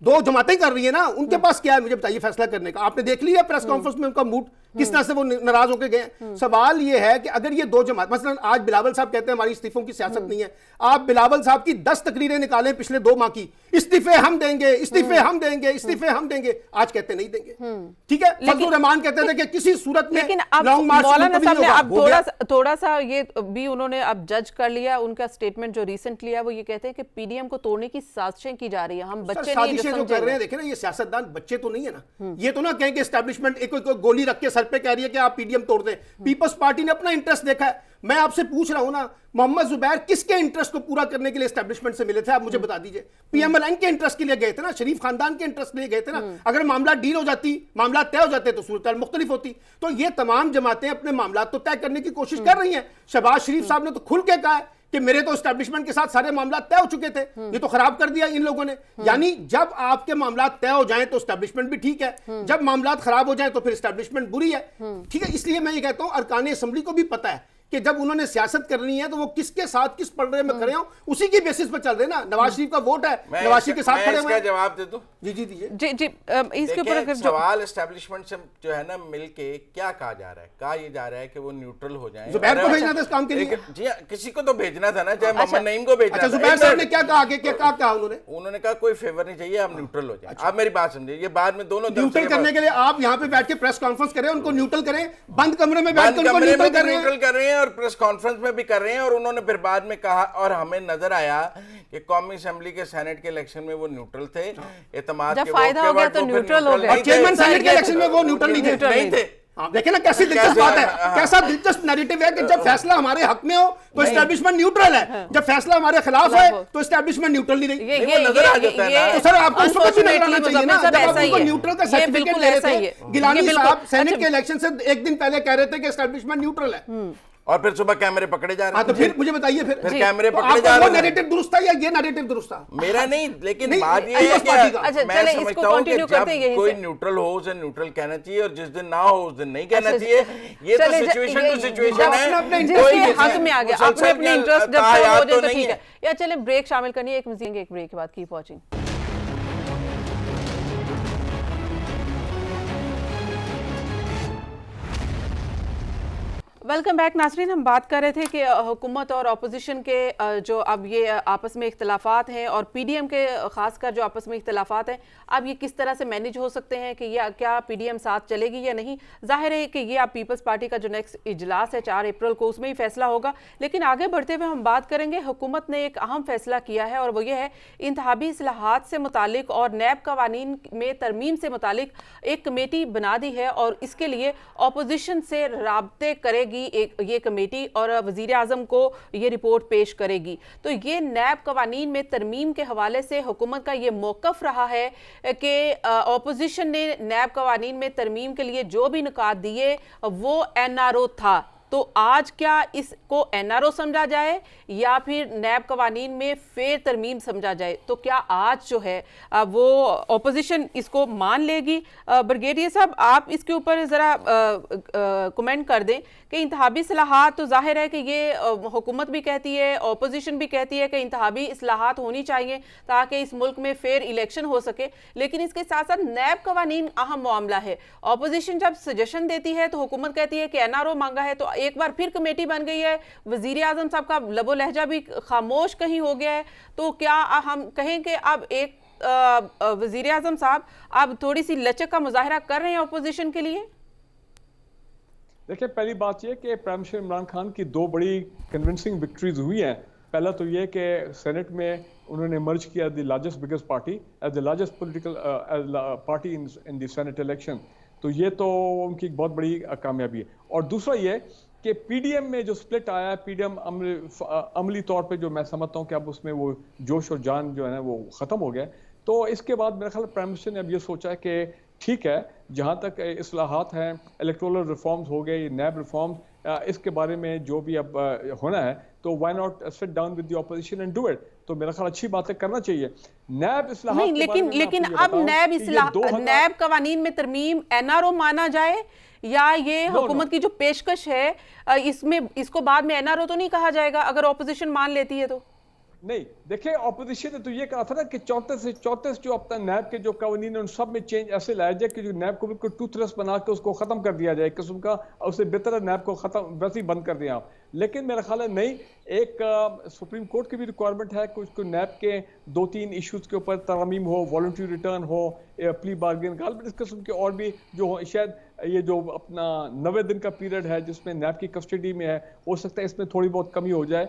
दो जमातें कर रही है ना, उनके पास क्या है मुझे बताइए फैसला करने का। आपने देख लिया प्रेस कॉन्फ्रेंस में उनका मूड किस तरह से वो नाराज होकर गए। सवाल ये है कि अगर ये दो जमात, मसलन आज बिलावल साहब कहते हैं हमारी इस्तीफों की सियासत नहीं है, आप बिलावल साहब की 10 तकरीरें निकालें पिछले 2 माह की, इस्तीफे हम देंगे, इस्तीफे हम देंगे, इस्तीफे हम देंगे, आज कहते नहीं देंगे। ठीक है, फजलुर रहमान कहते थे कि किसी सूरत में लॉन्ग मार्च मौलाना साहब ने अब थोड़ा सा ये भी उन्होंने अब जज कर लिया, उनका स्टेटमेंट जो रिसेंट लिया वो ये कहते हैं कि पीडीएम को तोड़ने की साजिशें की जा रही है, हम बच्चे नहीं जो कर रहे हैं। देखे ना, ये सियासतदान बच्चे तो नहीं है ना, ये तो ना कहें कि एस्टैब्लिशमेंट एक गोली रख के सर पे कह रही है कि आप पीडीएम तोड़ दें। पीपल्स पार्टी ने अपना इंटरेस्ट देखा है। मैं आपसे पूछ रहा हूं ना, मोहम्मद जुबैर किसके इंटरेस्ट को पूरा करने के लिए एस्टैब्लिशमेंट से मिले थे, आप मुझे बता दीजिए। पीएमएलएन के इंटरेस्ट के लिए गए थे ना, शरीफ खानदान के इंटरेस्ट के लिए गए थे ना। अगर मामला डील हो जाती, मामला तय हो जाते तो सूरत मुख्तलिफ होती। तो ये तमाम जमातें अपने मामला तो तय करने की कोशिश कर रही हैं। शहबाज शरीफ साहब ने तो खुल के कहा है कि मेरे तो एस्टैब्लिशमेंट के साथ सारे मामला तय हो चुके थे, ये तो खराब कर दिया इन लोगों ने। यानी जब आपके मामला तय हो जाएं तो एस्टैब्लिशमेंट भी ठीक है, जब मामला खराब हो जाएं तो फिर एस्टैब्लिशमेंट बुरी है। ठीक है, इसलिए मैं ये कहता हूं अरकान असेंबली को भी पता है कि जब उन्होंने सियासत करनी है तो वो किसके साथ किस पलड़े में खड़े हों, उसी की बेसिस पर चल रहे ना। नवाज शरीफ का वोट है, नवाज शरीफ के साथ खड़े हुए हैं। जवाब दे दूं? जी जी दीजिए। जी जी इसके ऊपर अगर सवाल एस्टैब्लिशमेंट से जो है ना मिलके क्या कहा जा रहा है, कहा ये जा रहा है कि वो न्यूट्रल हो जाएं। जुबैर को भेजना था इस काम के लिए। जी हां, किसी को तो भेजना था ना, चाहे मोहम्मद नईम को भेजना। अच्छा, जुबैर साहब ने क्या कहा आगे, क्या कहा उन्होंने कहा कोई फेवर नहीं चाहिए, आप न्यूट्रल हो जाएं। आप मेरी बात समझिए, ये बाद में दोनों न्यूट्रल करने के लिए आप यहाँ पे बैठ के प्रेस कॉन्फ्रेंस करें, उनको न्यूट्रल करें, बंद कमरे में बैठ कर न्यूट्रल कर रहे हैं और प्रेस कॉन्फ्रेंस में भी कर रहे हैं। और उन्होंने फिर बाद में कहा, और हमें नजर आया कि कौमी असेंबली के सेनेट के इलेक्शन में वो न्यूट्रल थे, एतमाद के फायदा हो गया तो न्यूट्रल हो गए। चेयरमैन सेनेट के इलेक्शन में वो न्यूट्रल नहीं थे। देखे ना कैसी दिलचस्प बात है, कैसा दिलचस्प नैरेटिव है कि जब फैसला हमारे हक में हो तो एस्टैब्लिशमेंट न्यूट्रल है, जब फैसला हमारे खिलाफ है तो एस्टैब्लिशमेंट न्यूट्रल नहीं रही। ये नजर आ जाता है ना। तो सर आपको उस वक्त भी नजर आना चाहिए ना, जब आप उनको न्यूट्रल का सर्टिफिकेट ले रहे थे। गिलानी साहब सेनेट के इलेक्शन से एक दिन पहले कह रहे थे कि एस्टैब्लिशमेंट न्यूट्रल है, और फिर सुबह कैमरे पकड़े जा रहे हैं। तो फिर मुझे बताइए, फिर कैमरे तो पकड़े जा रहे हैं। नैरेटिव दुरुस्त था या ये नैरेटिव दुरुस्त था? मेरा नहीं, लेकिन नहीं, बात ये है कि अच्छा, मैं चले, समझता इसको हूं कि कंटिन्यू करते हैं जब यहीं कोई से। न्यूट्रल हो उसे न्यूट्रल कहना चाहिए, और जिस दिन ना हो उस दिन नहीं कहना चाहिए। ये तो सिचुएशन टू सिचुएशन है, अपने जिसके हक में आ गया, अपने अपने इंटरेस्ट जब कहा हो याद जाए तो तो नहीं ठीक है। है। या चले ब्रेक शामिल करनी है, एक म्यूजिक, एक ब्रेक के बाद कीप वॉचिंग। वेलकम बैक नाज़रीन। हम बात कर रहे थे कि हुकूमत और अपोजिशन के जो अब ये आपस में इख्तलाफात हैं और पीडीएम के खासकर जो आपस में इख्तलाफात हैं, अब ये किस तरह से मैनेज हो सकते हैं कि ये क्या पीडीएम साथ चलेगी या नहीं। जाहिर है कि ये आप पीपल्स पार्टी का जो नेक्स्ट इजलास है 4 अप्रैल को, उसमें ही फैसला होगा। लेकिन आगे बढ़ते हुए हम बात करेंगे, हुकूमत ने एक अहम फैसला किया है और वो ये है इंतखाबी इस्लाहात से मुतालिक और नैब कवानीन में तरमीम से मुतालिक एक कमेटी बना दी है और इसके लिए अपोजिशन से राब्ते करेगी ये कमेटी और वजीर आजम को ये रिपोर्ट पेश करेगी। तो ये नैब कवानीन में तरमीम के हवाले से हुकूमत का ये मौक़िफ़ रहा है कि अपोजिशन ने नैब कवानीन में तरमीम के लिए जो भी नुकात दिए वो एनआरओ था। तो आज क्या इसको एनआरओ समझा जाए या फिर नैब कवानीन में फेर तरमीम समझा जाए? तो क्या आज जो है वो अपोजिशन इसको मान लेगी? ब्रिगेडियर साहब, आप इसके ऊपर ज़रा कमेंट कर दें कि इंतहाबी इस्लाहात, तो जाहिर है कि ये हुकूमत भी कहती है, अपोजिशन भी कहती है कि इंतहाबी इस्लाहात होनी चाहिए ताकि इस मुल्क में फेयर इलेक्शन हो सके। लेकिन इसके साथ साथ नैब कवानीन अहम मामला है। अपोजिशन जब सजेशन देती है तो हुकूमत कहती है कि एनआरओ मांगा है, तो एक बार फिर कमेटी बन गई है। वजीर आजम साहब का लबो लहजा भी खामोश कहीं हो गया है। तो क्या हम कहें कि अब एक वजीर आजम साहब अब थोड़ी सी लचक का मुजाहरा कर रहे हैं अपोजिशन के लिए? देखिए, पहली बात यह कि प्राइम मिनिस्टर इमरान खान की 2 बड़ी कन्विंसिंग विक्ट्रीज हुई हैं। पहला तो यह कि सेनेट में उन्होंने मर्ज किया the largest biggest party as the largest political party in the Senate election. तो ये तो उनकी एक बहुत बड़ी कामयाबी है। और दूसरा ये कि पीडीएम में जो स्प्लिट आया है, पीडीएम अमली तौर पे जो मैं समझता हूँ कि अब उसमें वो जोश और जान जो है ना वो ख़त्म हो गया। तो इसके बाद मेरा ख्याल प्राइम मिनिस्टर ने अब ये सोचा है कि ठीक है, जहाँ तक इस्लाहात हैं, इलेक्टोरल रिफॉर्म्स हो गए, नैब रिफॉर्म्स, इसके बारे में जो भी अब होना है, तो why not sit down with the opposition and do it. तो मेरा ख्याल अच्छी बातें करना चाहिए। नैब इस्लाहात नहीं, लेकिन अब नैब कवानीन में तरमीम एनआरओ माना जाए, या ये हुकूमत की जो पेशकश है इसमें इसको बाद में एनआरओ तो नहीं कहा जाएगा अगर ऑपोजिशन मान लेती है तो? नहीं, देखिए ऑपोजिशन ने तो ये कहा था ना कि 34 जो अपना नैब के जो कानून है उन सब में चेंज ऐसे लाया जाए कि जो नैब को बिल्कुल टूथलेस बना के उसको खत्म कर दिया जाए, एक किस्म का, उससे बेहतर नैब को खत्म वैसे ही बंद कर दिया आप। लेकिन मेरा ख्याल है नहीं, एक सुप्रीम कोर्ट की भी रिक्वायरमेंट है कुछ नैब के 2-3 इश्यूज के ऊपर तरमीम हो, वॉलंटरी रिटर्न हो, प्ली बार्गेन, गालिबन इस किस्म के और भी जो हो, शायद ये जो अपना 90 दिन का पीरियड है जिसमें नैब की कस्टडी में है, हो सकता है इसमें थोड़ी बहुत कमी हो जाए।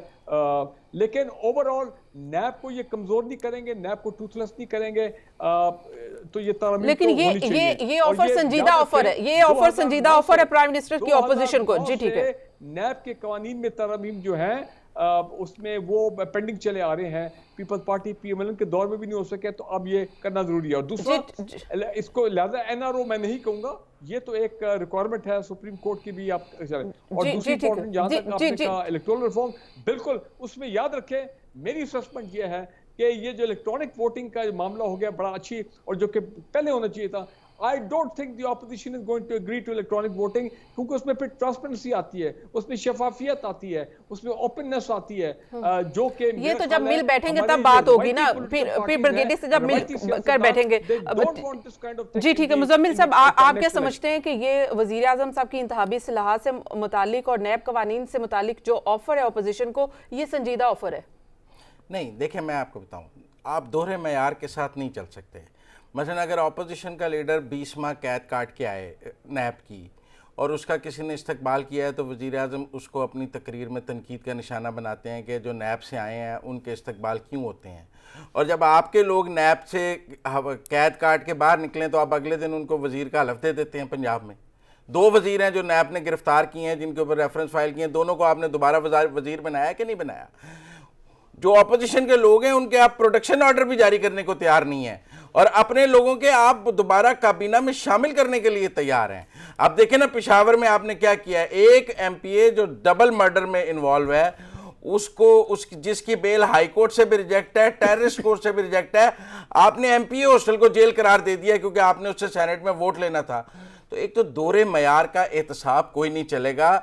लेकिन ओवरऑल नैब को ये कमजोर नहीं करेंगे, नैब को टूथलेस नहीं करेंगे, तो ये तरमीम लेकिन तो ये ऑफर संजीदा ऑफर है, ये ऑफर संजीदा ऑफर है प्राइम मिनिस्टर की ऑपोजिशन को। जी ठीक है, नैब के कानून में तरमीम जो है उसमें वो पेंडिंग चले आ रहे हैं, पीपल्स पार्टी पीएमएल के दौर में भी नहीं हो सके, तो अब ये करना जरूरी है। और दूसरा इसको लिहाजा एनआरओ मैं नहीं कहूंगा, ये तो एक रिक्वायरमेंट है सुप्रीम कोर्ट की भी। आप और दूसरी इंपॉर्टेंट जहां तक आपने कहा इलेक्टोरल रिफॉर्म, बिल्कुल उसमें याद रखें, मेरी असेसमेंट ये है कि ये जो इलेक्ट्रॉनिक वोटिंग का मामला हो गया बड़ा अच्छी, और जो कि पहले होना चाहिए था, I don't think the opposition is going to agree to electronic voting, क्योंकि उसमें फिर ट्रांसपेरेंसी आती है, उसमें शफाफियत आती है, उसमें ओपननेस आती है, जो कि ये तो जब मिल बैठेंगे तब बात होगी ना, फिर ब्रिगेडियर से जब मिल कर बैठेंगे। जी ठीक है, मुजम्मिल साहब आप क्या समझते हैं कि ये वजीर आजम साहब की इंतखाबी इस्लाहात से मुतालिक और नैब कवानीन से मुतालिक जो ऑफर है अपोजिशन को, ये संजीदा ऑफर है? नहीं, देखिए मैं आपको बताऊं, आप दोहरे मयार के साथ नहीं चल सकते। मसलन अगर अपोजिशन का लीडर 20 माह कैद काट के आए नैब की और उसका किसी ने इस्तकबाल किया है, तो वज़ीर आज़म उसको अपनी तकरीर में तनकीद का निशाना बनाते हैं कि जो नैब से आए हैं उनके इस्तकबाल क्यों होते हैं। और जब आपके लोग नैब से कैद काट के बाहर निकलें तो आप अगले दिन उनको वज़ीर का हलफ दे देते हैं। पंजाब में 2 वज़ीर हैं जो नैब ने गिरफ्तार किए हैं, जिनके ऊपर रेफरेंस फाइल किए हैं, दोनों को आपने दोबारा वज़ीर बनाया कि नहीं बनाया? जो अपोजिशन के लोग हैं उनके आप प्रोटेक्शन ऑर्डर भी जारी करने को तैयार नहीं है, और अपने लोगों के आप दोबारा काबीना में शामिल करने के लिए तैयार हैं। आप देखें ना, पेशावर में आपने क्या किया है, एक एमपीए जो डबल मर्डर में इन्वॉल्व है, उसको जिसकी बेल हाई कोर्ट से भी रिजेक्ट है, टेररिस्ट कोर्ट से भी रिजेक्ट है, आपने एमपीए हॉस्टल को जेल करार दे दिया क्योंकि आपने उससे सेनेट में वोट लेना था। तो एक तो दोहरे मयार का एहतसाब कोई नहीं चलेगा।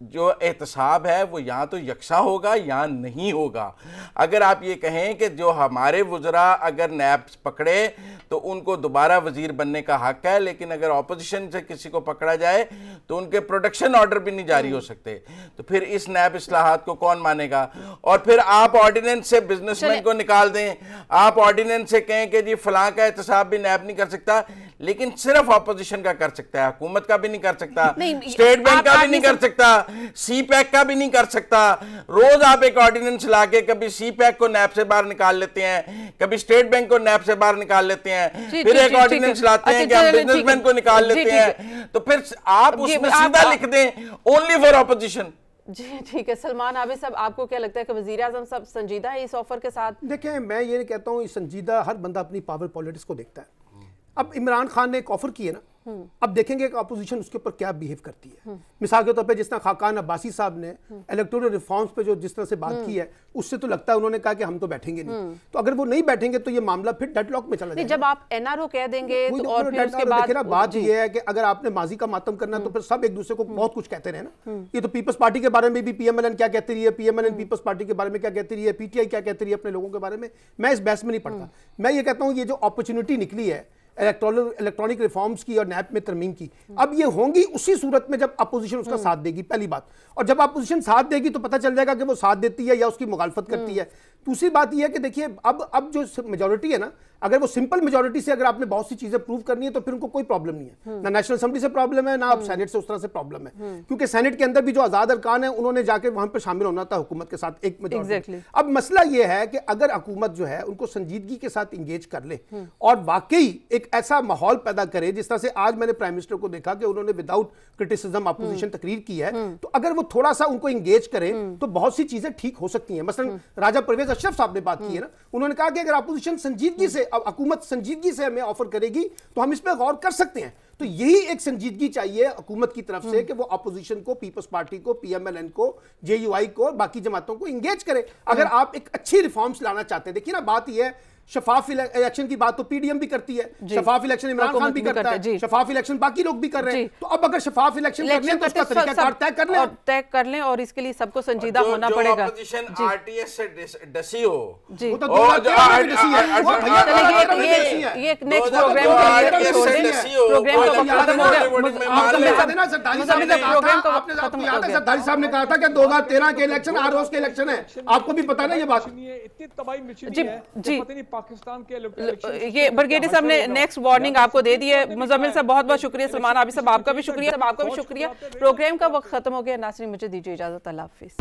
जो एहतसाब है वो या तो यकसा होगा या नहीं होगा। अगर आप ये कहें कि जो हमारे वज़रा अगर नैब पकड़े तो उनको दोबारा वज़ीर बनने का हक है, लेकिन अगर ऑपोजिशन से किसी को पकड़ा जाए तो उनके प्रोटेक्शन ऑर्डर भी नहीं जारी हो सकते, तो फिर इस नैब इस्लाहात को कौन मानेगा? और फिर आप ऑर्डिनेंस से बिजनेसमैन को निकाल दें, आप ऑर्डिनेंस से कहें कि जी फलां का एहतसाब भी नैब नहीं कर सकता, लेकिन सिर्फ ऑपोजिशन का कर सकता है, हुकूमत का भी नहीं कर सकता, स्टेट बैंक का भी नहीं कर सकता, सी पैक का भी नहीं कर सकता। रोज आप एक ऑर्डिनेंस लाके कभी सी पैक को नैब से बाहर निकाल लेते हैं, कभी स्टेट बैंक को नैब से बाहर निकाल लेते हैं, फिर एक ऑर्डिनेंस लाते हैं कि हम बिजनेसमैन को निकाल लेते हैं। तो फिर आप उसमें सीधा लिख दें ओनली फॉर ऑपोजिशन। जी ठीक है, सलमान आबिद साहब आपको क्या लगता है कि वज़ीर आज़म साहब संजीदा है इस ऑफर के साथ? देखें, मैं ये कहता हूँ संजीदा हर बंदा अपनी पावर पॉलिटिक्स को देखता है। अब इमरान खान ने एक ऑफर की है ना, अब देखेंगे कि अपोजिशन उसके ऊपर क्या बिहेव करती है। मिसाल के तौर पे जिस तरह खाकान अब्बासी साहब ने इलेक्टोरल रिफॉर्म्स पे जो जिस तरह से बात की है, उससे तो लगता है उन्होंने कहा कि हम तो बैठेंगे नहीं। तो अगर वो नहीं बैठेंगे तो ये मामला फिर डेडलॉक में चला जाएगा। जब आप एनआरओ कह देंगे तो और फिर उसके बाद बात ये है कि अगर आपने माजी का मातम करना तो फिर सब एक दूसरे को बहुत कुछ कहते रहे ना। ये तो पीपल्स पार्टी के बारे में भी पीएमएलएन क्या कहती रही है, पीएमएलएन पीपल्स पार्टी के बारे में क्या कहती रही है, पीटीआई क्या कहती रही है अपने लोगों के बारे में। मैं इस बहस में नहीं पड़ता। मैं ये कहता हूँ ये जो अपॉर्चुनिटी निकली है इलेक्ट्रॉनिक रिफॉर्म्स की और नैब में तरमीम की, अब ये होंगी उसी सूरत में जब अपोजिशन उसका साथ देगी, पहली बात। और जब अपोजिशन साथ देगी तो पता चल जाएगा कि वो साथ देती है या उसकी मुखालफत करती है। दूसरी बात यह है कि देखिए अब जो मेजॉरिटी है ना, अगर वो सिंपल मेजॉरिटी से अगर आपने बहुत सी चीजें प्रूव करनी है तो फिर उनको कोई प्रॉब्लम नहीं है, ना नेशनल असेंबली से प्रॉब्लम है, ना अब सेनेट से उस तरह से प्रॉब्लम है, क्योंकि सेनेट के अंदर भी जो आजाद अरकान है उन्होंने जाके वहां पर शामिल होना था हुकूमत के साथ एक मेजॉरिटी। अब मसला यह है कि अगर हुकूमत जो है उनको संजीदगी के साथ इंगेज कर ले और वाकई एक ऐसा माहौल पैदा करे, जिस तरह से आज मैंने प्राइम मिनिस्टर को देखा कि उन्होंने विदाउट क्रिटिसिज्म अपोजिशन तकरीर की है, तो अगर वो थोड़ा सा उनको इंगेज करें तो बहुत सी चीजें ठीक हो सकती हैं। मसलन राजा परवेज अशरफ साहब ने बात की है ना, उन्होंने कहा कि अगर अपोजिशन संजीदगी से, अब हुकूमत संजीदगी से हमें ऑफर करेगी तो हम इस पर गौर कर सकते हैं। तो यही एक संजीदगी चाहिए हुकूमत की तरफ से कि वो अपोजिशन को, पीपल्स पार्टी को, पीएमएलएन को, जेयूआई को, बाकी जमातों को इंगेज करे। अगर आप एक अच्छी रिफॉर्म्स लाना चाहते हैं, देखिए ना बात यह है, शफाफ इलेक्शन की बात तो पीडीएम भी करती है, शफाफ इलेक्शन इमरान खान भी करता है, शफाफ इलेक्शन बाकी लोग भी कर रहे हैं। तो अब अगर शफाफ इलेक्शन करने हैं तो उसका तरीकाकार तय कर लें और इसके लिए सबको संजीदा होना पड़ेगा। अपोजिशन आरटीएस से डसी हो जी, वो तो 2013 में डसी है। वो भैया ये एक नेक्स्ट प्रोग्राम के लिए छोड़ दें। प्रोग्राम का वक्त खत्म हो गया। आपको याद है ना सरदारी साहब ने कहा था, आपको याद है सरदारी साहब ने कहा था कि 2013 के इलेक्शन हर रोज के इलेक्शन है। आपको भी पता ना ये बात। इतनी तबाही मची जी, है, जी। पता नहीं पाकिस्तान के इलेक्शन ये ब्रिगेडियर साहब ने नेक्स्ट वार्निंग आपको दे दी है। मुजम्मिल साहब बहुत बहुत शुक्रिया, सलमान आबिद साहब आपका भी शुक्रिया, आपका भी शुक्रिया। प्रोग्राम का वक्त खत्म हो गया। नाज़रीन मुझे दीजिए इजाजत, अल्लाह हाफिज।